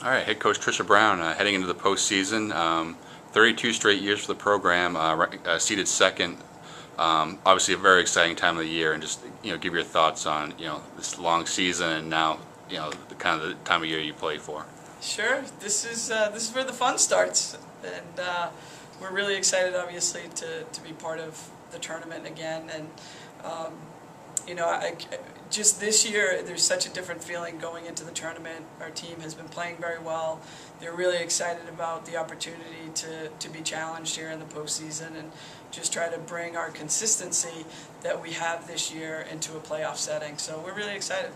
All right, head coach Trisha Brown, heading into the postseason, 32 straight years for the program, seeded second. Obviously, a very exciting time of the year, and just give your thoughts on this long season and now the kind of the time of year you play for. Sure. This is where the fun starts, and we're really excited, obviously, to be part of the tournament again. And just this year, there's such a different feeling going into the tournament. Our team has been playing very well. They're really excited about the opportunity to be challenged here in the postseason and just try to bring our consistency that we have this year into a playoff setting. So we're really excited.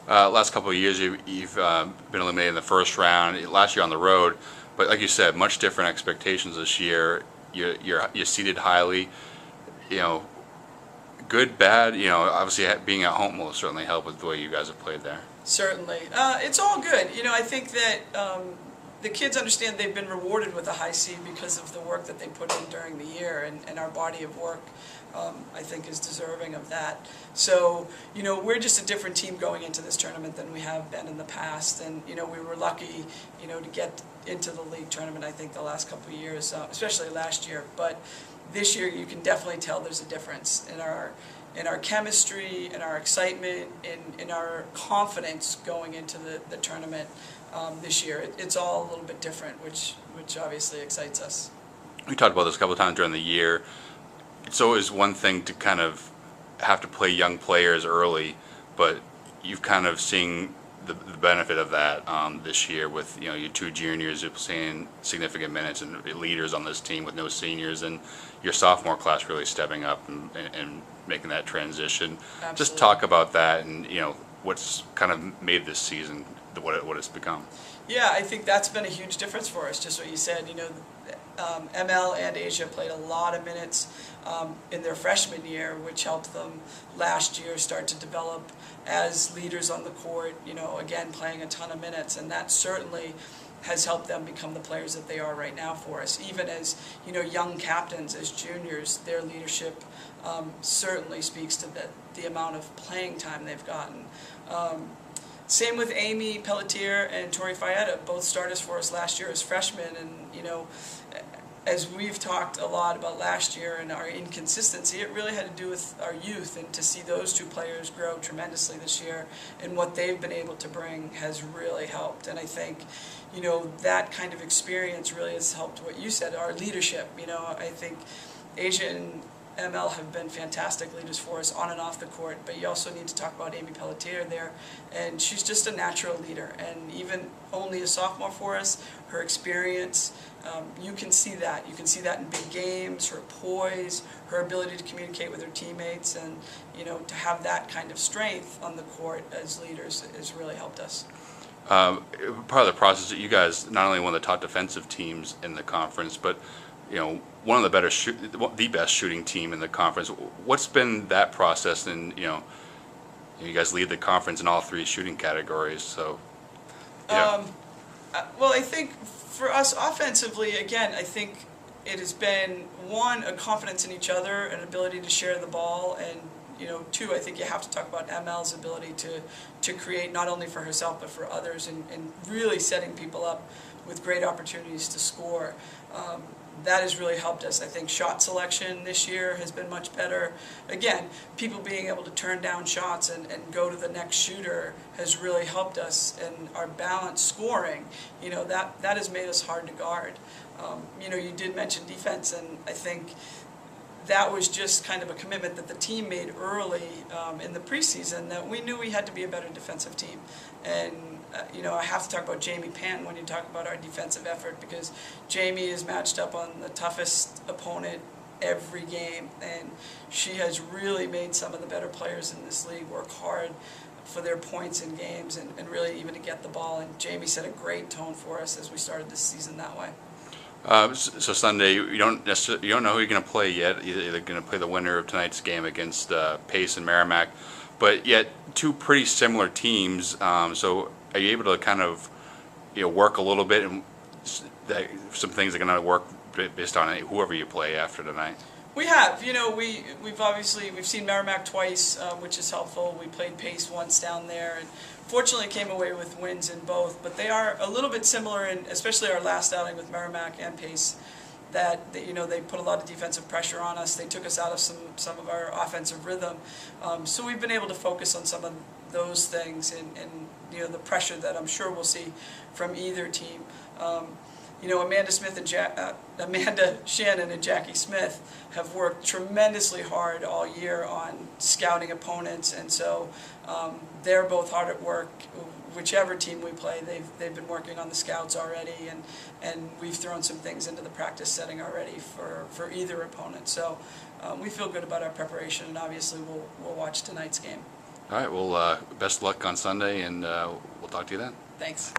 Last couple of years, you've been eliminated in the first round. Last year on the road, but like you said, much different expectations this year. You're seated highly. You know, good, bad. Obviously being at home will certainly help with the way you guys have played there. Certainly. It's all good. I think that the kids understand they've been rewarded with a high seed because of the work that they put in during the year, and our body of work, I think, is deserving of that. So, we're just a different team going into this tournament than we have been in the past, and, we were lucky, to get into the league tournament, I think, the last couple of years, especially last year. But this year, you can definitely tell there's a difference in our chemistry, in our excitement, in our confidence going into the tournament this year. It's all a little bit different, which obviously excites us. We talked about this a couple of times during the year. It's always one thing to kind of have to play young players early, but you've kind of seen the benefit of that this year with your two juniors playing significant minutes and leaders on this team with no seniors, and your sophomore class really stepping up and making that transition. Absolutely. Just talk about that and what's kind of made this season what it's become. Yeah, I think that's been a huge difference for us. Just what you said, ML and Asia played a lot of minutes in their freshman year, which helped them last year start to develop as leaders on the court, again, playing a ton of minutes, and that certainly has helped them become the players that they are right now for us. Even as, young captains, as juniors, their leadership certainly speaks to the amount of playing time they've gotten. Same with Amy Pelletier and Tori Fayetta, both starters for us last year as freshmen, and as we've talked a lot about last year and our inconsistency, it really had to do with our youth, and to see those two players grow tremendously this year and what they've been able to bring has really helped. And I think, that kind of experience really has helped what you said, our leadership. I think Asia and ML have been fantastic leaders for us on and off the court, but you also need to talk about Amy Pelletier there, and she's just a natural leader, and even only a sophomore for us, her experience, you can see that. You can see that in big games, her poise, her ability to communicate with her teammates, and to have that kind of strength on the court as leaders has really helped us. Part of the process that you guys not only one of the top defensive teams in the conference, but one of the the best shooting team in the conference. What's been that process? And you guys lead the conference in all three shooting categories. So, yeah. Well, I think for us offensively, again, I think it has been one, a confidence in each other, an ability to share the ball, and two, I think you have to talk about ML's ability to create not only for herself but for others, and really setting people up with great opportunities to score. That has really helped us. I think shot selection this year has been much better. Again, people being able to turn down shots and go to the next shooter has really helped us. And our balanced scoring, that has made us hard to guard. You did mention defense, and I think that was just kind of a commitment that the team made early in the preseason, that we knew we had to be a better defensive team. And I have to talk about Jamie Panton when you talk about our defensive effort, because Jamie is matched up on the toughest opponent every game, and she has really made some of the better players in this league work hard for their points in games and really even to get the ball. And Jamie set a great tone for us as we started this season that way. So Sunday, you don't know who you're going to play yet. You're either going to play the winner of tonight's game against Pace and Merrimack, but yet two pretty similar teams. So are you able to kind of work a little bit, and some things are going to work based on whoever you play after tonight? We have, you know, we've seen Merrimack twice, which is helpful. We played Pace once down there, and fortunately came away with wins in both. But they are a little bit similar, in especially our last outing with Merrimack and Pace. That you know, they put a lot of defensive pressure on us. They took us out of some of our offensive rhythm. So we've been able to focus on some of those things, and you know, the pressure that I'm sure we'll see from either team. You know, Amanda Shannon and Jackie Smith have worked tremendously hard all year on scouting opponents, and so they're both hard at work. Whichever team we play, they've been working on the scouts already, and we've thrown some things into the practice setting already for either opponent. So we feel good about our preparation, and obviously we'll watch tonight's game. All right. Well, best of luck on Sunday, and we'll talk to you then. Thanks.